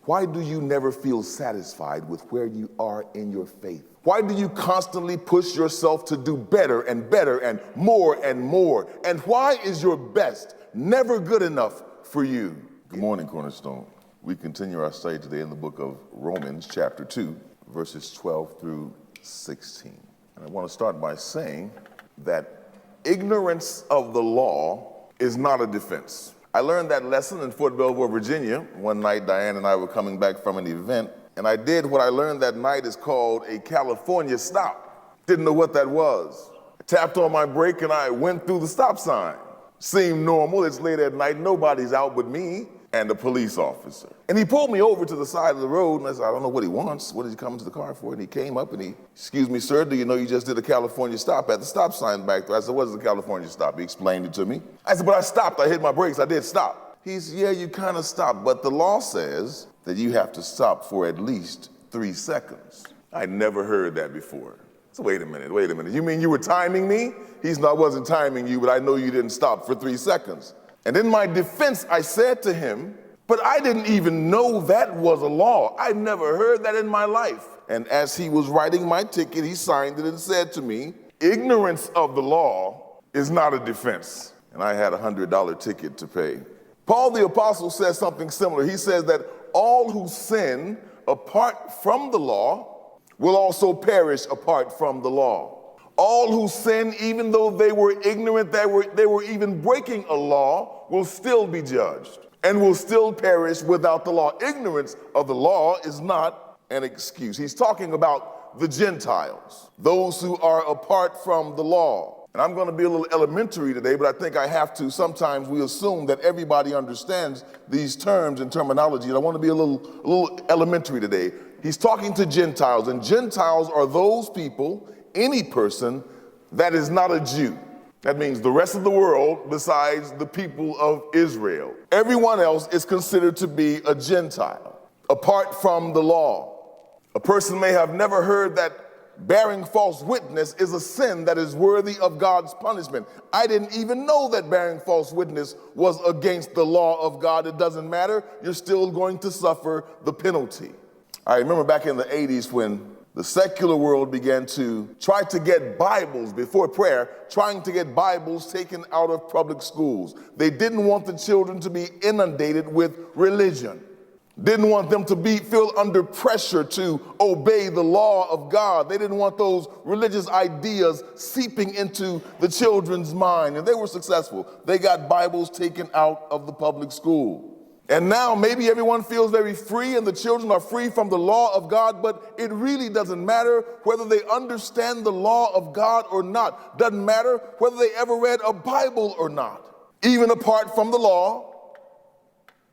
Why do you never feel satisfied with where you are in your faith? Why do you constantly push yourself to do better and better and more and more? And why is your best never good enough for you? Good morning, Cornerstone. We continue our study today in the book of Romans, chapter 2, verses 12 through 16. And I want to start by saying that ignorance of the law is not a defense. I learned that lesson in Fort Belvoir, Virginia. One night, Diane and I were coming back from an event, and I did what I learned that night is called a California stop. Didn't know what that was. I tapped on my brake and I went through the stop sign. Seemed normal, it's late at night, nobody's out but me and a police officer. And he pulled me over to the side of the road, and I said, I don't know what he wants. What is he coming to the car for? And he came up and he, excuse me, sir, do you know you just did a California stop at the stop sign back there? I said, what is a California stop? He explained it to me. I said, but I stopped, I hit my brakes, I did stop. He said, yeah, you kind of stopped, but the law says that you have to stop for at least 3 seconds. I'd never heard that before. So wait a minute. You mean you were timing me? I wasn't timing you, but I know you didn't stop for 3 seconds. And in my defense, I said to him, but I didn't even know that was a law. I never heard that in my life. And as he was writing my ticket, he signed it and said to me, ignorance of the law is not a defense. And I had a $100 ticket to pay. Paul the Apostle says something similar. He says that all who sin apart from the law will also perish apart from the law. All who sin, even though they were ignorant, they were even breaking a law, will still be judged and will still perish without the law. Ignorance of the law is not an excuse. He's talking about the Gentiles, those who are apart from the law. And I'm going to be a little elementary today, but I think I have to. Sometimes we assume that everybody understands these terms and terminology, and I want to be a little elementary today. He's talking to Gentiles, and Gentiles are those people, any person that is not a Jew. That means the rest of the world besides the people of Israel. Everyone else is considered to be a Gentile, apart from the law. A person may have never heard that bearing false witness is a sin that is worthy of God's punishment. I didn't even know that bearing false witness was against the law of God. It doesn't matter. You're still going to suffer the penalty. I remember back in the 80s when the secular world began to try to get Bibles before prayer, trying to get Bibles taken out of public schools. They didn't want the children to be inundated with religion. Didn't want them to feel under pressure to obey the law of God. They didn't want those religious ideas seeping into the children's mind. And they were successful. They got Bibles taken out of the public school. And now maybe everyone feels very free and the children are free from the law of God, but it really doesn't matter whether they understand the law of God or not. Doesn't matter whether they ever read a Bible or not. Even apart from the law,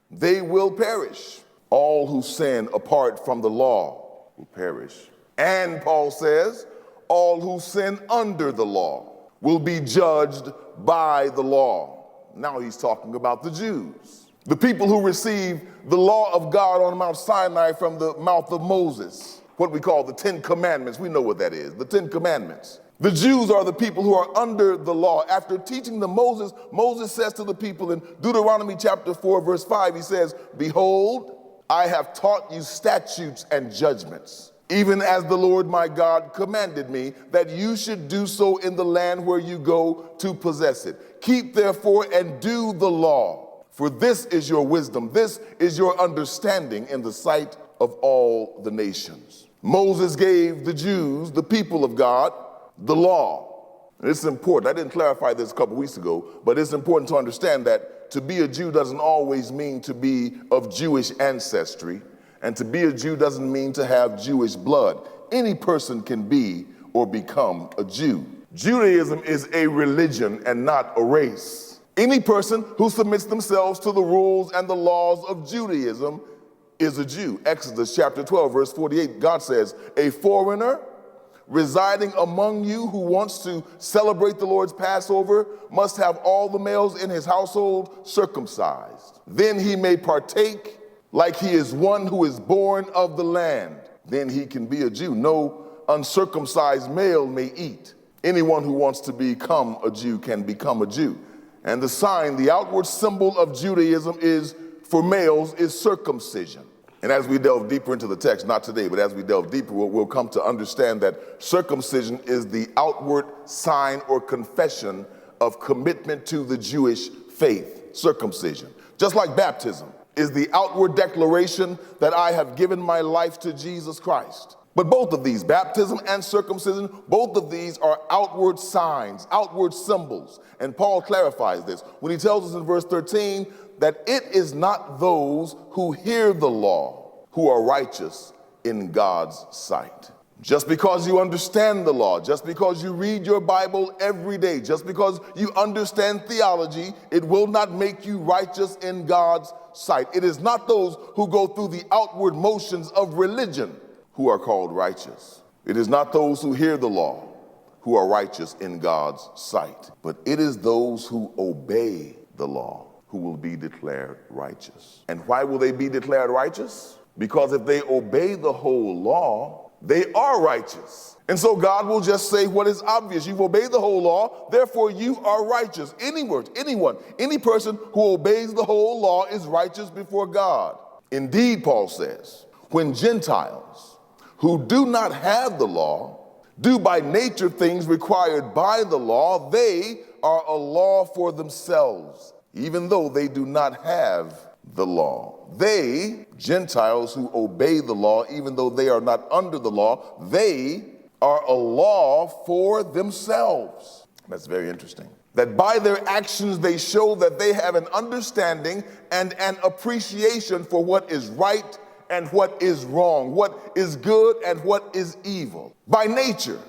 they will perish. All who sin apart from the law will perish. And Paul says, all who sin under the law will be judged by the law. Now he's talking about the Jews. The people who received the law of God on Mount Sinai from the mouth of Moses, what we call the 10 Commandments. We know what that is, the 10 Commandments. The Jews are the people who are under the law. After teaching them Moses says to the people in Deuteronomy chapter 4, verse 5, he says, behold, I have taught you statutes and judgments, even as the Lord my God commanded me, that you should do so in the land where you go to possess it. Keep therefore and do the law. For this is your wisdom, this is your understanding in the sight of all the nations. Moses gave the Jews, the people of God, the law. And it's important. I didn't clarify this a couple weeks ago, but it's important to understand that to be a Jew doesn't always mean to be of Jewish ancestry, and to be a Jew doesn't mean to have Jewish blood. Any person can be or become a Jew. Judaism is a religion and not a race. Any person who submits themselves to the rules and the laws of Judaism is a Jew. Exodus chapter 12, verse 48, God says, a foreigner residing among you who wants to celebrate the Lord's Passover must have all the males in his household circumcised. Then he may partake like he is one who is born of the land. Then he can be a Jew. No uncircumcised male may eat. Anyone who wants to become a Jew can become a Jew. And the sign, the outward symbol of Judaism is, for males, is circumcision. And as we delve deeper into the text, not today, but as we delve deeper, we'll come to understand that circumcision is the outward sign or confession of commitment to the Jewish faith. Circumcision, just like baptism, is the outward declaration that I have given my life to Jesus Christ. But both of these, baptism and circumcision, both of these are outward signs, outward symbols. And Paul clarifies this when he tells us in verse 13 that it is not those who hear the law who are righteous in God's sight. Just because you understand the law, just because you read your Bible every day, just because you understand theology, it will not make you righteous in God's sight. It is not those who go through the outward motions of religion who are called righteous. It is not those who hear the law who are righteous in God's sight, but it is those who obey the law who will be declared righteous. And why will they be declared righteous? Because if they obey the whole law, they are righteous. And so God will just say what is obvious. You've obeyed the whole law, therefore you are righteous. Any person who obeys the whole law is righteous before God. Indeed, Paul says, when Gentiles who do not have the law do by nature things required by the law, they are a law for themselves, even though they do not have the law. They, Gentiles who obey the law, even though they are not under the law, they are a law for themselves. That's very interesting. That by their actions they show that they have an understanding and an appreciation for what is right and what is wrong, what is good and what is evil. By nature,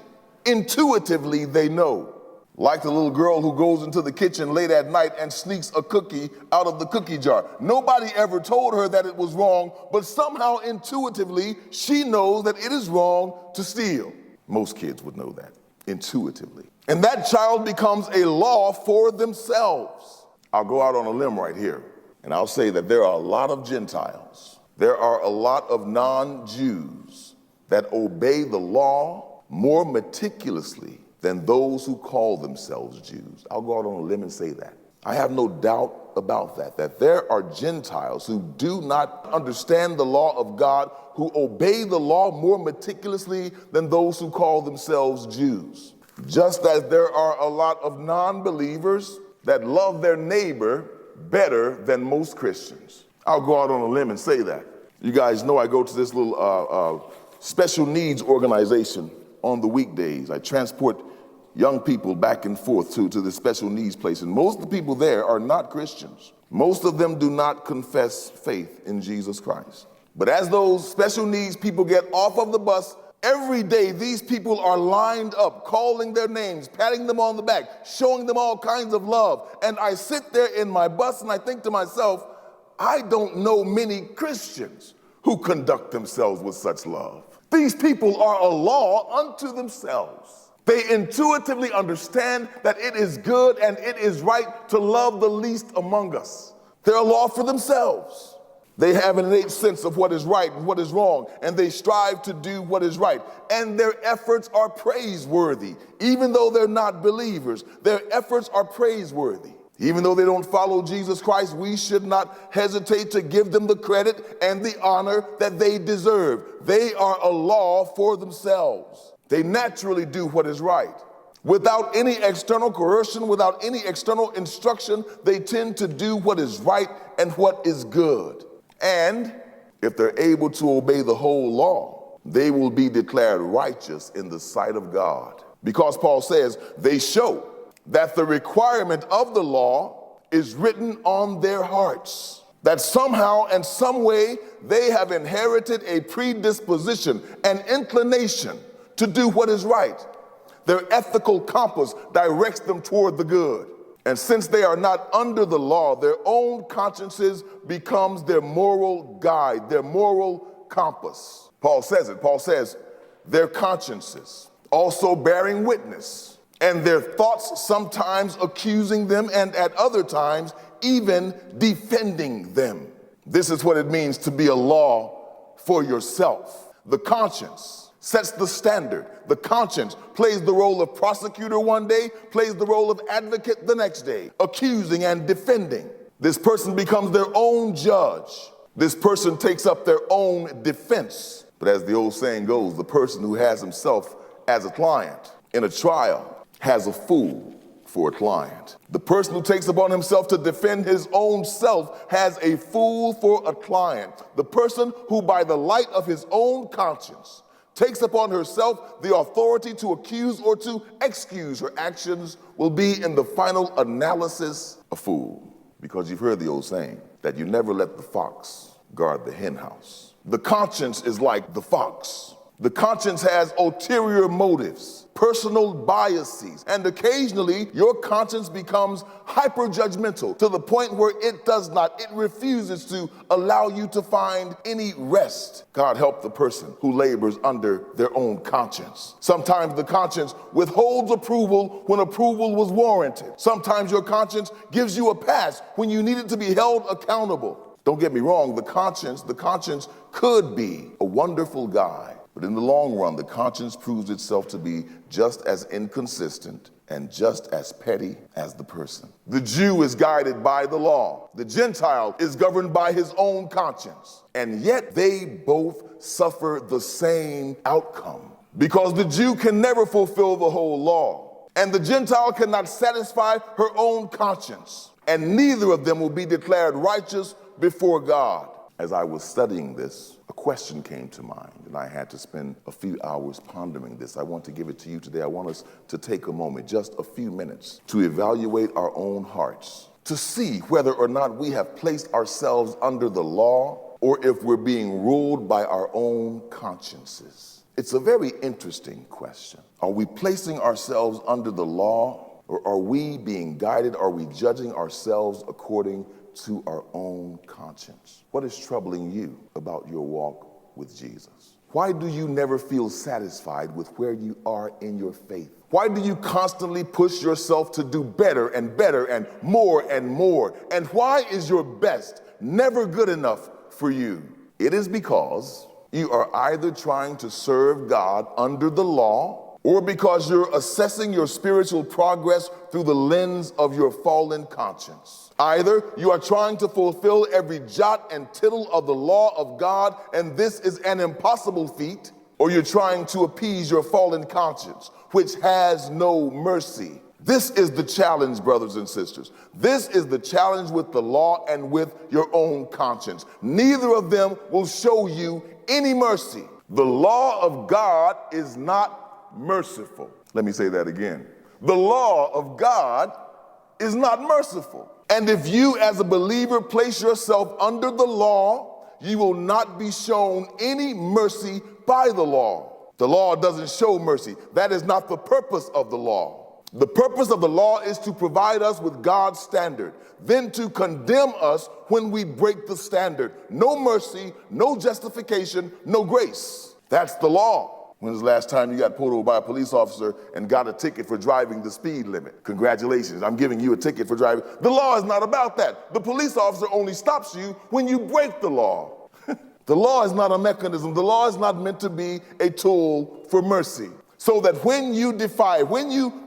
intuitively they know. Like the little girl who goes into the kitchen late at night and sneaks a cookie out of the cookie jar. Nobody ever told her that it was wrong, but somehow intuitively she knows that it is wrong to steal. Most kids would know that intuitively. And that child becomes a law for themselves. I'll go out on a limb right here, and I'll say that there are a lot of Gentiles. There are a lot of non-Jews that obey the law more meticulously than those who call themselves Jews. I'll go out on a limb and say that. I have no doubt about that there are Gentiles who do not understand the law of God, who obey the law more meticulously than those who call themselves Jews. Just as there are a lot of non-believers that love their neighbor better than most Christians. I'll go out on a limb and say that. You guys know I go to this little special needs organization on the weekdays. I transport young people back and forth to the special needs place. And most of the people there are not Christians. Most of them do not confess faith in Jesus Christ. But as those special needs people get off of the bus, every day these people are lined up, calling their names, patting them on the back, showing them all kinds of love. And I sit there in my bus and I think to myself, I don't know many Christians who conduct themselves with such love. These people are a law unto themselves. They intuitively understand that it is good and it is right to love the least among us. They're a law for themselves. They have an innate sense of what is right and what is wrong, and they strive to do what is right. And their efforts are praiseworthy. Even though they're not believers, their efforts are praiseworthy. Even though they don't follow Jesus Christ, we should not hesitate to give them the credit and the honor that they deserve. They are a law for themselves. They naturally do what is right. Without any external coercion, without any external instruction, they tend to do what is right and what is good. And if they're able to obey the whole law, they will be declared righteous in the sight of God. Because Paul says they show that the requirement of the law is written on their hearts. That somehow and some way they have inherited a predisposition, an inclination to do what is right. Their ethical compass directs them toward the good. And since they are not under the law, their own consciences becomes their moral guide, their moral compass. Paul says it. Paul says, their consciences also bearing witness, and their thoughts sometimes accusing them, and at other times even defending them. This is what it means to be a law for yourself. The conscience sets the standard. The conscience plays the role of prosecutor one day, plays the role of advocate the next day, accusing and defending. This person becomes their own judge. This person takes up their own defense. But as the old saying goes, the person who has himself as a client in a trial has a fool for a client. The person who takes upon himself to defend his own self has a fool for a client. The person who by the light of his own conscience takes upon herself the authority to accuse or to excuse her actions will be in the final analysis a fool. Because you've heard the old saying that you never let the fox guard the hen house. The conscience is like the fox. The conscience has ulterior motives, personal biases, and occasionally your conscience becomes hyper-judgmental to the point where it refuses to allow you to find any rest. God help the person who labors under their own conscience. Sometimes the conscience withholds approval when approval was warranted. Sometimes your conscience gives you a pass when you needed to be held accountable. Don't get me wrong, the conscience could be a wonderful guide. But in the long run, the conscience proves itself to be just as inconsistent and just as petty as the person. The Jew is guided by the law. The Gentile is governed by his own conscience. And yet they both suffer the same outcome. Because the Jew can never fulfill the whole law. And the Gentile cannot satisfy her own conscience. And neither of them will be declared righteous before God. As I was studying this, a question came to mind, and I had to spend a few hours pondering this. I want to give it to you today. I want us to take a moment, just a few minutes, to evaluate our own hearts, to see whether or not we have placed ourselves under the law or if we're being ruled by our own consciences. It's a very interesting question. Are we placing ourselves under the law, or are we being guided? Are we judging ourselves according to our own conscience? What is troubling you about your walk with Jesus? Why do you never feel satisfied with where you are in your faith? Why do you constantly push yourself to do better and better and more and more? And why is your best never good enough for you? It is because you are either trying to serve God under the law, or because you're assessing your spiritual progress through the lens of your fallen conscience. Either you are trying to fulfill every jot and tittle of the law of God, and this is an impossible feat, or you're trying to appease your fallen conscience, which has no mercy. This is the challenge, brothers and sisters. This is the challenge with the law and with your own conscience. Neither of them will show you any mercy. The law of God is not merciful. Let me say that again. The law of God is not merciful. And if you as a believer place yourself under the law, you will not be shown any mercy by the law. The law doesn't show mercy. That is not the purpose of the law. The purpose of the law is to provide us with God's standard, then to condemn us when we break the standard. No mercy, no justification, no grace. That's the law. When's the last time you got pulled over by a police officer and got a ticket for driving the speed limit? Congratulations, I'm giving you a ticket for driving. The law is not about that. The police officer only stops you when you break the law. The law is not a mechanism. The law is not meant to be a tool for mercy. So that when you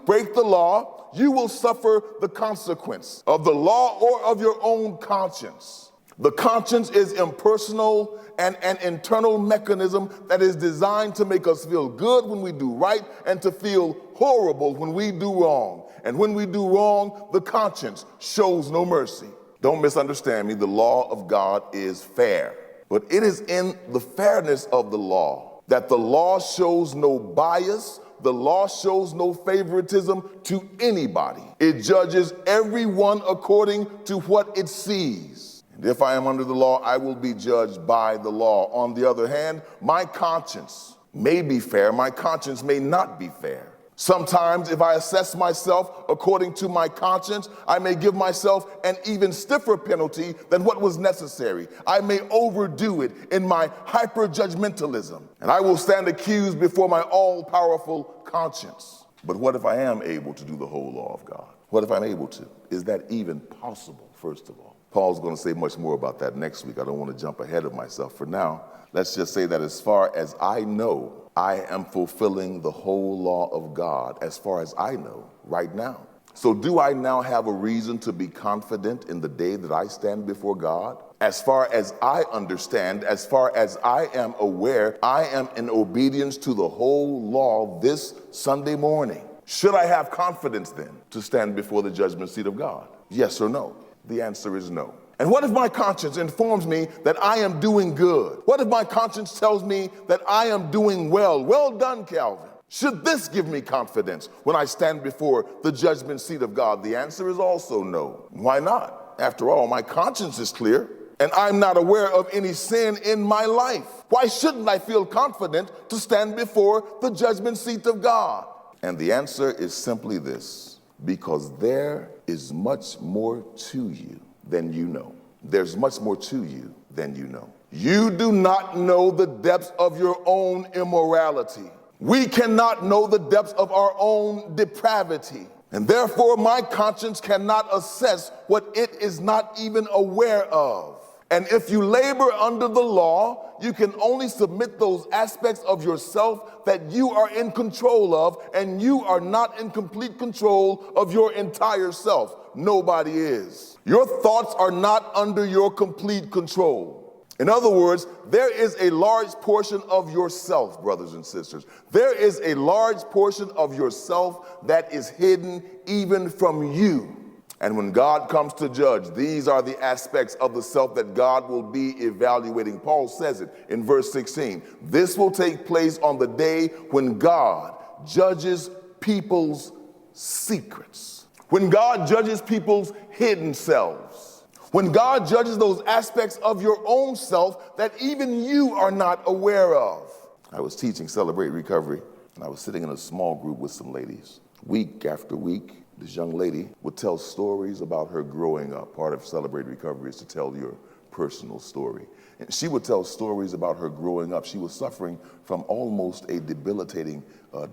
break the law, you will suffer the consequence of the law or of your own conscience. The conscience is impersonal and an internal mechanism that is designed to make us feel good when we do right and to feel horrible when we do wrong. And when we do wrong, the conscience shows no mercy. Don't misunderstand me. The law of God is fair. But it is in the fairness of the law that the law shows no bias. The law shows no favoritism to anybody. It judges everyone according to what it sees. And if I am under the law, I will be judged by the law. On the other hand, my conscience may be fair. My conscience may not be fair. Sometimes if I assess myself according to my conscience, I may give myself an even stiffer penalty than what was necessary. I may overdo it in my hyper-judgmentalism, and I will stand accused before my all-powerful conscience. But what if I am able to do the whole law of God? What if I'm able to? Is that even possible, first of all? Paul's going to say much more about that next week. I don't want to jump ahead of myself. For now, let's just say that as far as I know, I am fulfilling the whole law of God, as far as I know, right now. So do I now have a reason to be confident in the day that I stand before God? As far as I understand, as far as I am aware, I am in obedience to the whole law this Sunday morning. Should I have confidence then to stand before the judgment seat of God? Yes or no? The answer is no. And what if my conscience informs me that I am doing good? What if my conscience tells me that I am doing well? Well done, Calvin. Should this give me confidence when I stand before the judgment seat of God? The answer is also no. Why not? After all, my conscience is clear, and I'm not aware of any sin in my life. Why shouldn't I feel confident to stand before the judgment seat of God? And the answer is simply this: because there is much more to you than you know. There's much more to you than you know. You do not know the depths of your own immorality. We cannot know the depths of our own depravity. And therefore, my conscience cannot assess what it is not even aware of. And if you labor under the law, you can only submit those aspects of yourself that you are in control of, and you are not in complete control of your entire self. Nobody is. Your thoughts are not under your complete control. In other words, there is a large portion of yourself, brothers and sisters. There is a large portion of yourself that is hidden even from you. And when God comes to judge, these are the aspects of the self that God will be evaluating. Paul says it in verse 16. This will take place on the day when God judges people's secrets. When God judges people's hidden selves. When God judges those aspects of your own self that even you are not aware of. I was teaching Celebrate Recovery, and I was sitting in a small group with some ladies. Week after week, this young lady would tell stories about her growing up. Part of Celebrate Recovery is to tell your personal story. And she would tell stories about her growing up. She was suffering from almost a debilitating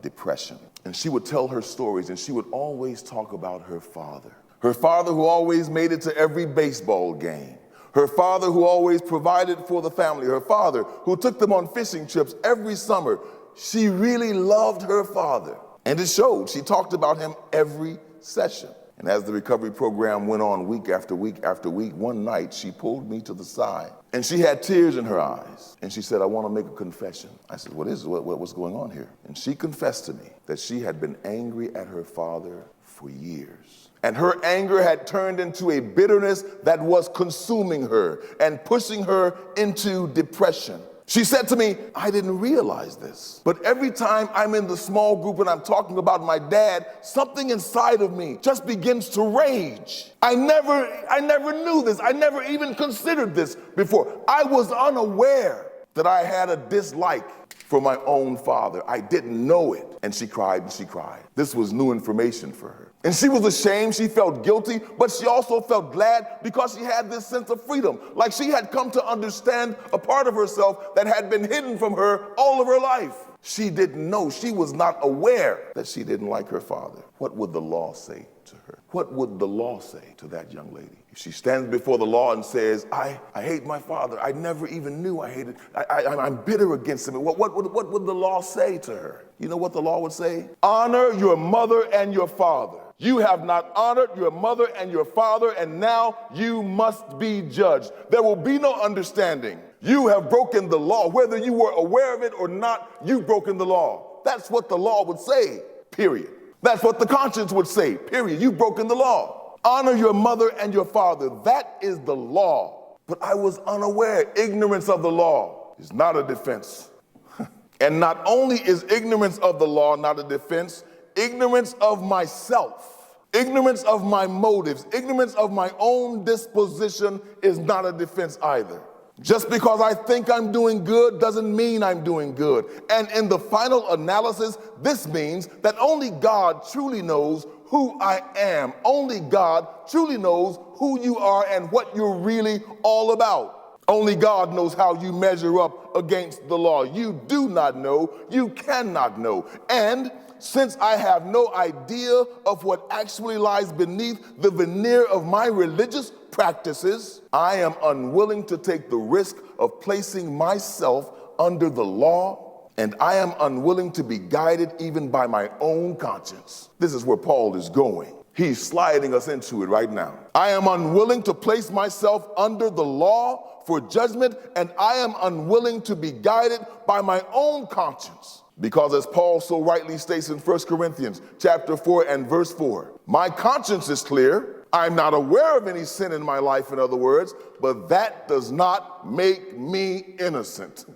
depression. And she would tell her stories, and she would always talk about her father. Her father who always made it to every baseball game. Her father who always provided for the family. Her father who took them on fishing trips every summer. She really loved her father. And it showed. She talked about him every session. And as the recovery program went on week after week after week, one night she pulled me to the side. And she had tears in her eyes. And she said, I want to make a confession. I said, what is it? What's going on here? And she confessed to me that she had been angry at her father for years. And her anger had turned into a bitterness that was consuming her and pushing her into depression. She said to me, I didn't realize this, but every time I'm in the small group and I'm talking about my dad, something inside of me just begins to rage. I never knew this. I never even considered this before. I was unaware that I had a dislike for my own father. I didn't know it. And she cried and she cried. This was new information for her. And she was ashamed, she felt guilty, but she also felt glad because she had this sense of freedom. Like she had come to understand a part of herself that had been hidden from her all of her life. She didn't know, she was not aware that she didn't like her father. What would the law say to her? What would the law say to that young lady? If she stands before the law and says, I hate my father, I never even knew I hated, I'm bitter against him. What would the law say to her? You know what the law would say? Honor your mother and your father. You have not honored your mother and your father, and now you must be judged. There will be no understanding. You have broken the law. Whether you were aware of it or not, you've broken the law. That's what the law would say, period. That's what the conscience would say, period. You've broken the law. Honor your mother and your father. That is the law. But I was unaware. Ignorance of the law is not a defense. And not only is ignorance of the law not a defense, ignorance of myself, ignorance of my motives, ignorance of my own disposition is not a defense either. Just because I think I'm doing good doesn't mean I'm doing good. And in the final analysis, this means that only God truly knows who I am. Only God truly knows who you are and what you're really all about. Only God knows how you measure up against the law. You do not know. You cannot know. And since I have no idea of what actually lies beneath the veneer of my religious practices, I am unwilling to take the risk of placing myself under the law, and I am unwilling to be guided even by my own conscience. This is where Paul is going. He's sliding us into it right now. I am unwilling to place myself under the law for judgment, and I am unwilling to be guided by my own conscience. Because as Paul so rightly states in 1 Corinthians chapter 4 and verse 4, my conscience is clear. I'm not aware of any sin in my life, in other words, but that does not make me innocent.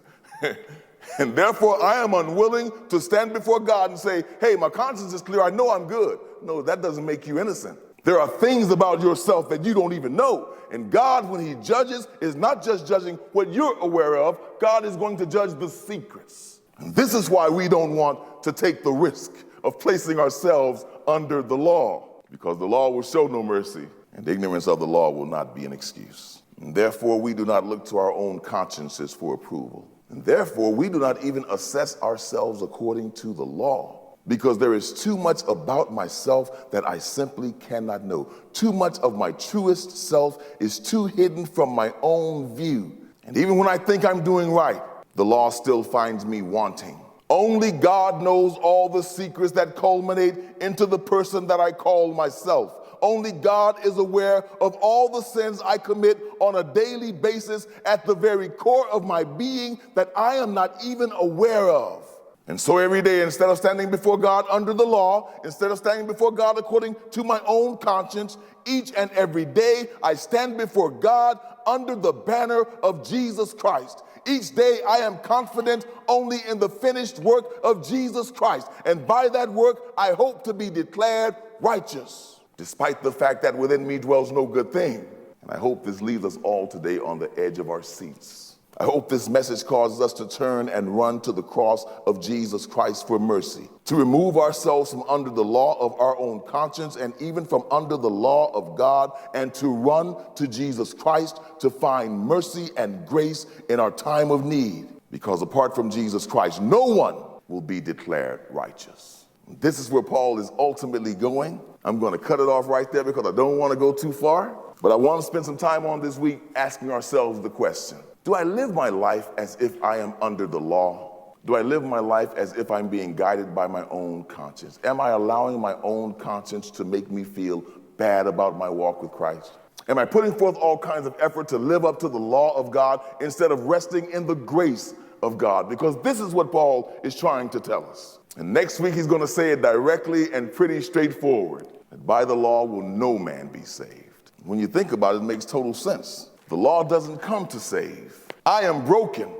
And therefore, I am unwilling to stand before God and say, hey, my conscience is clear. I know I'm good. No, that doesn't make you innocent. There are things about yourself that you don't even know. And God, when he judges, is not just judging what you're aware of. God is going to judge the secrets. And this is why we don't want to take the risk of placing ourselves under the law, because the law will show no mercy, and ignorance of the law will not be an excuse. And therefore, we do not look to our own consciences for approval. And therefore, we do not even assess ourselves according to the law, because there is too much about myself that I simply cannot know. Too much of my truest self is too hidden from my own view. And even when I think I'm doing right, the law still finds me wanting. Only God knows all the secrets that culminate into the person that I call myself. Only God is aware of all the sins I commit on a daily basis at the very core of my being that I am not even aware of. And so every day, instead of standing before God under the law, instead of standing before God according to my own conscience, each and every day I stand before God under the banner of Jesus Christ. Each day I am confident only in the finished work of Jesus Christ. And by that work, I hope to be declared righteous, despite the fact that within me dwells no good thing. And I hope this leaves us all today on the edge of our seats. I hope this message causes us to turn and run to the cross of Jesus Christ for mercy, to remove ourselves from under the law of our own conscience and even from under the law of God, and to run to Jesus Christ to find mercy and grace in our time of need. Because apart from Jesus Christ, no one will be declared righteous. This is where Paul is ultimately going. I'm going to cut it off right there because I don't want to go too far. But I want to spend some time on this week asking ourselves the question: do I live my life as if I am under the law? Do I live my life as if I'm being guided by my own conscience? Am I allowing my own conscience to make me feel bad about my walk with Christ? Am I putting forth all kinds of effort to live up to the law of God instead of resting in the grace of God? Because this is what Paul is trying to tell us. And next week he's going to say it directly and pretty straightforward, that by the law will no man be saved. When you think about it, it makes total sense. The law doesn't come to save. I am broken.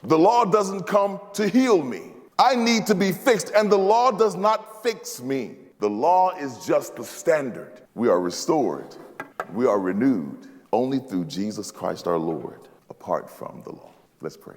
The law doesn't come to heal me. I need to be fixed, and the law does not fix me. The law is just the standard. We are restored. We are renewed only through Jesus Christ our Lord, apart from the law. Let's pray.